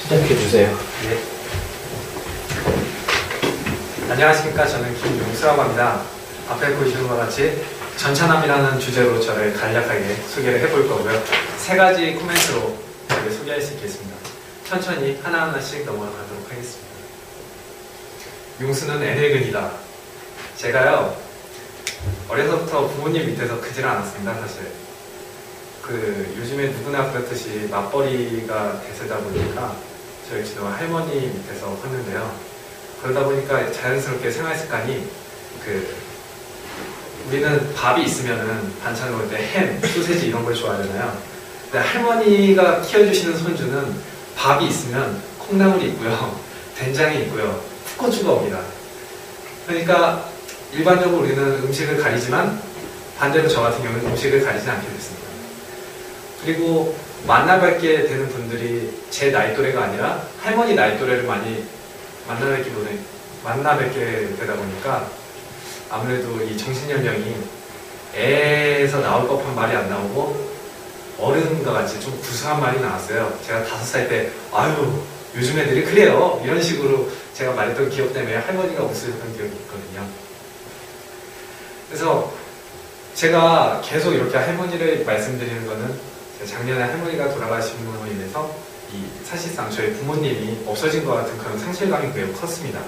시작해주세요. 네. 안녕하십니까. 저는 김용수라고 합니다. 앞에 보시는 것 같이 전차남이라는 주제로 저를 간략하게 소개를 해볼 거고요. 세 가지 코멘트로 저를 소개할 수 있겠습니다. 천천히 하나하나씩 넘어가도록 하겠습니다. 용수는 애늙은이다. 제가요, 어려서부터 부모님 밑에서 크질 않았습니다, 사실. 요즘에 누구나 그렇듯이 맞벌이가 대세다 보니까 저희 지도 할머니 밑에서 컸는데요. 그러다 보니까 자연스럽게 생활 습관이 우리는 밥이 있으면은 반찬 먹을 때 햄, 소세지 이런 걸 좋아하잖아요. 근데 할머니가 키워주시는 손주는 밥이 있으면 콩나물이 있고요, 된장이 있고요, 풋고추가 옵니다. 그러니까 일반적으로 우리는 음식을 가리지만 반대로 저 같은 경우는 음식을 가리지 않게 됐습니다. 그리고 만나뵙게 되는 분들이 제 나이 또래가 아니라 할머니 나이 또래를 많이 만나뵙게 되다 보니까 아무래도 이 정신연령이 애에서 나올 법한 말이 안 나오고 어른과 같이 좀 구수한 말이 나왔어요. 제가 5살 때 아유 요즘 애들이 그래요 이런 식으로 제가 말했던 기억 때문에 할머니가 웃으셨던 기억이 있거든요. 그래서 제가 계속 이렇게 할머니를 말씀드리는 거는 작년에 할머니가 돌아가심으로 인해서 사실상 저희 부모님이 없어진 것 같은 그런 상실감이 매우 컸습니다.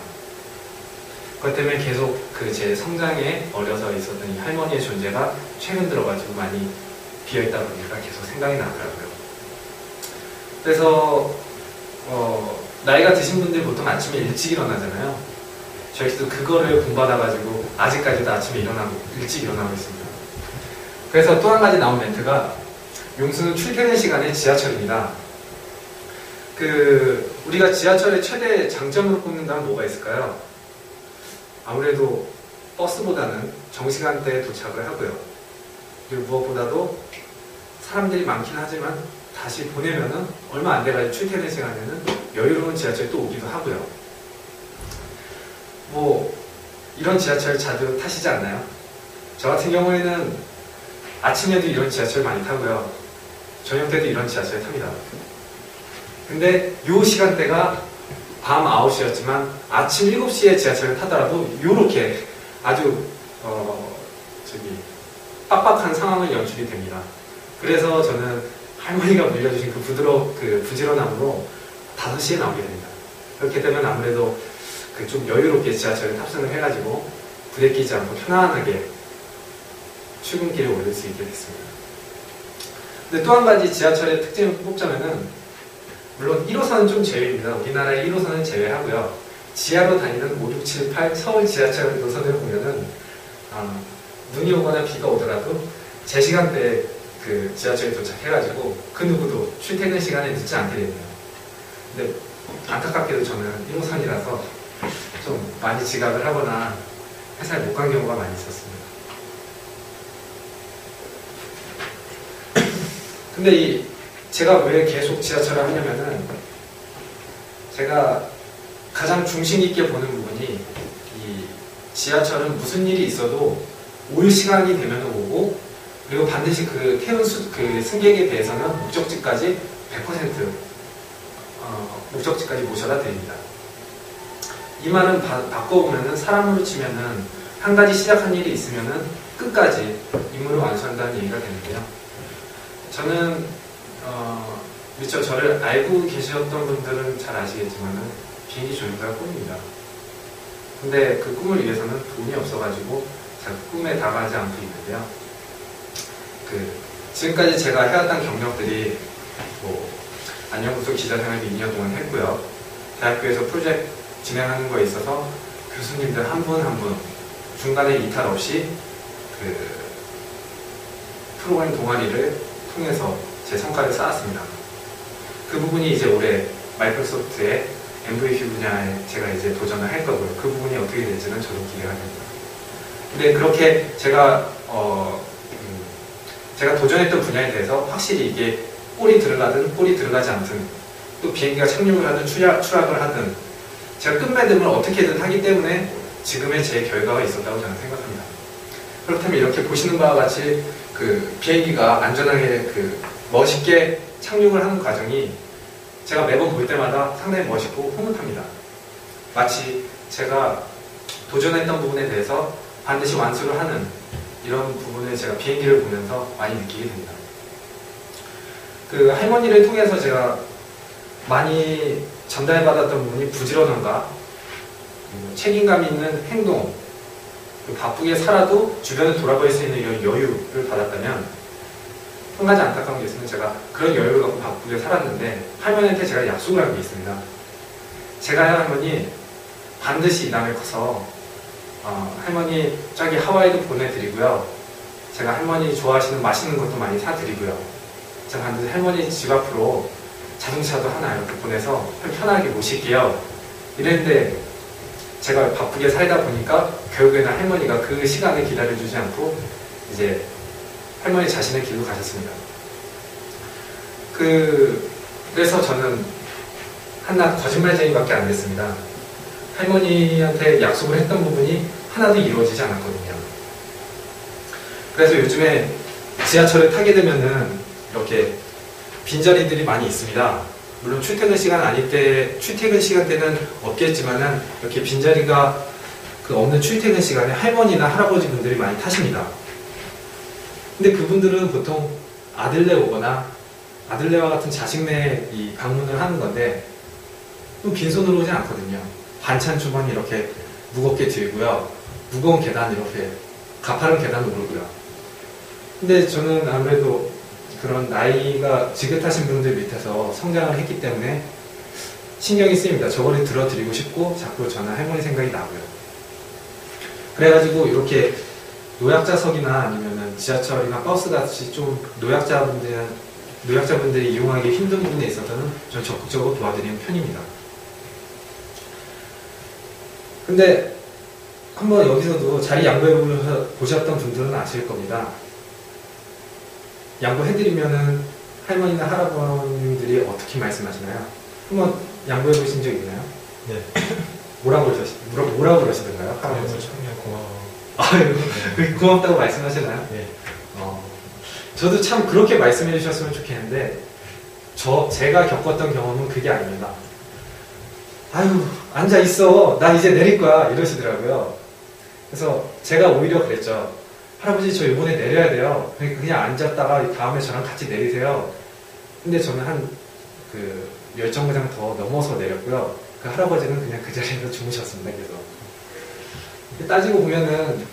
그것 때문에 계속 제 성장에 어려서 있었던 이 할머니의 존재가 최근 들어가지고 많이 비어있다 보니까 계속 생각이 나더라고요. 그래서 나이가 드신 분들 보통 아침에 일찍 일어나잖아요. 저희도 그거를 본받아가지고 아직까지도 아침에 일찍 일어나고 있습니다. 그래서 또 한 가지 나온 멘트가 용수는 출퇴근 시간에 지하철입니다. 우리가 지하철의 최대 장점으로 꼽는다면 뭐가 있을까요? 아무래도 버스보다는 정시간대에 도착을 하고요. 그리고 무엇보다도 사람들이 많긴 하지만 다시 보내면은 얼마 안 돼가지고 출퇴근 시간에는 여유로운 지하철이 또 오기도 하고요. 이런 지하철 자주 타시지 않나요? 저 같은 경우에는 아침에도 이런 지하철 많이 타고요. 저녁 때도 이런 지하철 탑니다. 근데 이 시간대가 밤 9시였지만 아침 7시에 지하철을 타더라도 이렇게 아주 빡빡한 상황을 연출이 됩니다. 그래서 저는 할머니가 물려주신 부지런함으로 5시에 나오게 됩니다. 그렇게 되면 아무래도 좀 여유롭게 지하철을 탑승을 해가지고 부대 끼지 않고 편안하게 출근길에 올릴 수 있게 됐습니다. 근데 또 한 가지 지하철의 특징을 꼽자면은 물론 1호선은 좀 제외입니다. 우리나라의 1호선은 제외하고요. 지하로 다니는 5, 6, 7, 8 서울 지하철 노선을 보면은 눈이 오거나 비가 오더라도 제 시간대에 지하철에 도착해가지고 그 누구도 출퇴근 시간에 늦지 않게 됩니다. 근데 안타깝게도 저는 1호선이라서 좀 많이 지각을 하거나 회사에 못 간 경우가 많이 있었습니다. 근데 제가 왜 계속 지하철을 하냐면은 제가 가장 중심 있게 보는 부분이 이 지하철은 무슨 일이 있어도 올 시간이 되면 오고 그리고 반드시 승객에 대해서는 목적지까지 100% 목적지까지 모셔다 드립니다. 이 말은 바꿔보면은 사람으로 치면은 한 가지 시작한 일이 있으면은 끝까지 임무를 완수한다는 얘기가 되는데요. 저는 미처 저를 알고 계셨던 분들은 잘 아시겠지만은 비행기 조종사가 꿈입니다. 근데 그 꿈을 위해서는 돈이 없어가지고 제가 꿈에 다가가지 않고 있는데요. 지금까지 제가 해왔던 경력들이 안녕구소 기자생활도 2년 동안 했고요. 대학교에서 프로젝트 진행하는 거에 있어서 교수님들 한 분 한 분 중간에 이탈 없이 프로그램 동아리를 통해서 제 성과를 쌓았습니다. 그 부분이 이제 올해 마이크로소프트의 MVP 분야에 제가 이제 도전을 할 거고요. 그 부분이 어떻게 될지는 저도 기대가 됩니다. 근데 그렇게 제가 도전했던 분야에 대해서 확실히 이게 꼴이 들어가든 꼴이 들어가지 않든 또 비행기가 착륙을 하든 추락을 하든 제가 끝맺음을 어떻게든 하기 때문에 지금의 제 결과가 있었다고 저는 생각합니다. 그렇다면 이렇게 보시는 바와 같이 비행기가 안전하게 멋있게 착륙을 하는 과정이 제가 매번 볼 때마다 상당히 멋있고 흐뭇합니다. 마치 제가 도전했던 부분에 대해서 반드시 완수를 하는 이런 부분을 제가 비행기를 보면서 많이 느끼게 됩니다. 그 할머니를 통해서 제가 많이 전달받았던 부분이 부지런함과 책임감 있는 행동, 바쁘게 살아도 주변을 돌아볼 수 있는 이런 여유를 받았다면, 한 가지 안타까운 게 있으면 제가 그런 여유를 갖고 바쁘게 살았는데 할머니한테 제가 약속을 한 게 있습니다. 제가 할머니 반드시 이 다음에 커서 할머니 저기 하와이도 보내드리고요, 제가 할머니 좋아하시는 맛있는 것도 많이 사드리고요, 제가 반드시 할머니 집 앞으로 자동차도 하나 이렇게 보내서 편하게 모실게요 이랬는데, 제가 바쁘게 살다 보니까 결국에는 할머니가 그 시간을 기다려주지 않고 이제 할머니 자신의 길로 가셨습니다. 그래서 저는 한낱 거짓말쟁이밖에 안 됐습니다. 할머니한테 약속을 했던 부분이 하나도 이루어지지 않았거든요. 그래서 요즘에 지하철을 타게 되면은 이렇게 빈자리들이 많이 있습니다. 물론 출퇴근 시간 아닐 때, 출퇴근 시간 때는 없겠지만은 이렇게 빈자리가 없는 출퇴근 시간에 할머니나 할아버지 분들이 많이 타십니다. 근데 그분들은 보통 아들네 오거나 아들네와 같은 자식네 이 방문을 하는 건데 빈손으로 오지 않거든요. 반찬 주머니 이렇게 무겁게 들고요, 무거운 계단 이렇게 가파른 계단을 오르고요. 근데 저는 아무래도 그런 나이가 지긋하신 분들 밑에서 성장을 했기 때문에 신경이 쓰입니다. 저거를 들어드리고 싶고 자꾸 저는 할머니 생각이 나고요. 그래가지고 이렇게 노약자석이나 아니면은 지하철이나 버스 같이 좀 노약자분들이 이용하기 힘든 부분에 있어서는 저는 적극적으로 도와드리는 편입니다. 근데 한번 여기서도 자리 양보해 보셨던 분들은 아실 겁니다. 양보해드리면은 할머니나 할아버님들이 어떻게 말씀하시나요? 한번 양보해 보신 적 있나요? 네. 뭐라고 그러시던가요? 할아버지? 그냥 고마워. 아유, 고맙다고 말씀하시나요? 네. 저도 참 그렇게 말씀해 주셨으면 좋겠는데, 제가 겪었던 경험은 그게 아닙니다. 아유, 앉아 있어. 나 이제 내릴 거야. 이러시더라고요. 그래서 제가 오히려 그랬죠. 할아버지 저 이번에 내려야 돼요. 그러니까 그냥 앉았다가 다음에 저랑 같이 내리세요. 근데 저는 한 10정거장 더 넘어서 내렸고요. 그 할아버지는 그냥 그 자리에서 주무셨습니다. 그래서 따지고 보면은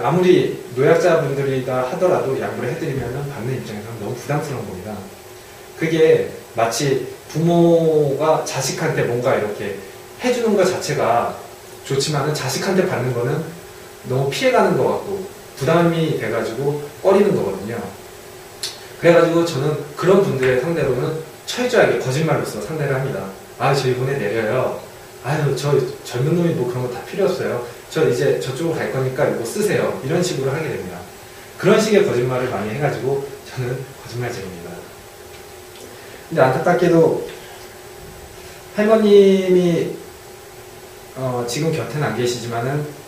아무리 노약자분들이다 하더라도 양보를 해드리면은 받는 입장에서는 너무 부담스러운 겁니다. 그게 마치 부모가 자식한테 뭔가 이렇게 해주는 것 자체가 좋지만은 자식한테 받는 거는 너무 피해가는 것 같고 부담이 돼가지고 꺼리는 거거든요. 그래가지고 저는 그런 분들의 상대로는 철저하게 거짓말로써 상대를 합니다. 아, 저 이번에 내려요. 아유, 저 젊은 놈이 뭐 그런 거 다 필요 없어요. 저 이제 저쪽으로 갈 거니까 이거 쓰세요. 이런 식으로 하게 됩니다. 그런 식의 거짓말을 많이 해가지고 저는 거짓말쟁이입니다. 근데 안타깝게도 할머님이 지금 곁에는 안 계시지만은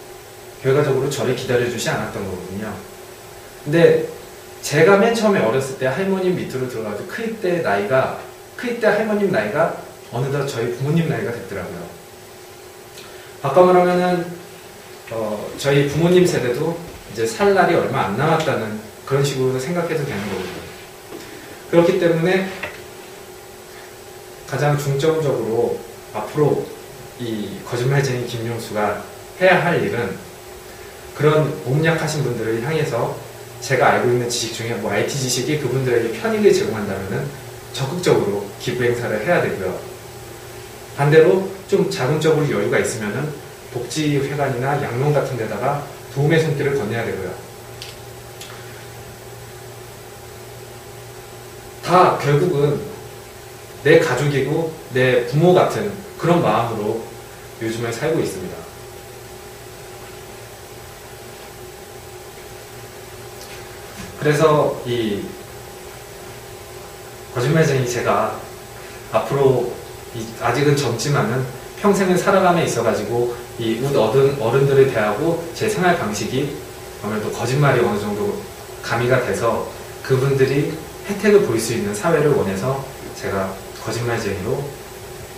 결과적으로 저를 기다려주지 않았던 거거든요. 근데 제가 맨 처음에 어렸을 때 할머님 밑으로 들어가서 클 때 할머님 나이가 어느덧 저희 부모님 나이가 됐더라고요. 바꿔 말하면은 저희 부모님 세대도 이제 살 날이 얼마 안 남았다는 그런 식으로 생각해도 되는 거거든요. 그렇기 때문에 가장 중점적으로 앞으로 이 거짓말쟁이 김용수가 해야 할 일은 그런 몸 약하신 분들을 향해서 제가 알고 있는 지식 중에 IT 지식이 그분들에게 편익을 제공한다면 적극적으로 기부 행사를 해야 되고요. 반대로 좀 자금적으로 여유가 있으면 복지회관이나 양농 같은 데다가 도움의 손길을 건네야 되고요. 다 결국은 내 가족이고 내 부모 같은 그런 마음으로 요즘에 살고 있습니다. 그래서 이 거짓말쟁이 제가 앞으로 아직은 젊지만은 평생을 살아감에 있어가지고 이 웃 어른들을 대하고 제 생활 방식이 아무래도 거짓말이 어느 정도 가미가 돼서 그분들이 혜택을 볼 수 있는 사회를 원해서 제가 거짓말쟁이로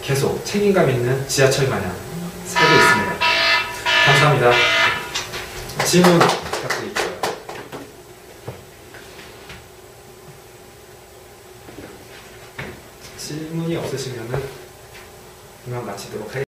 계속 책임감 있는 지하철 마냥 살고 있습니다. 감사합니다. 질문 부탁드릴게요. 질문이 없으시면은 이만 마치도록 하겠습니다.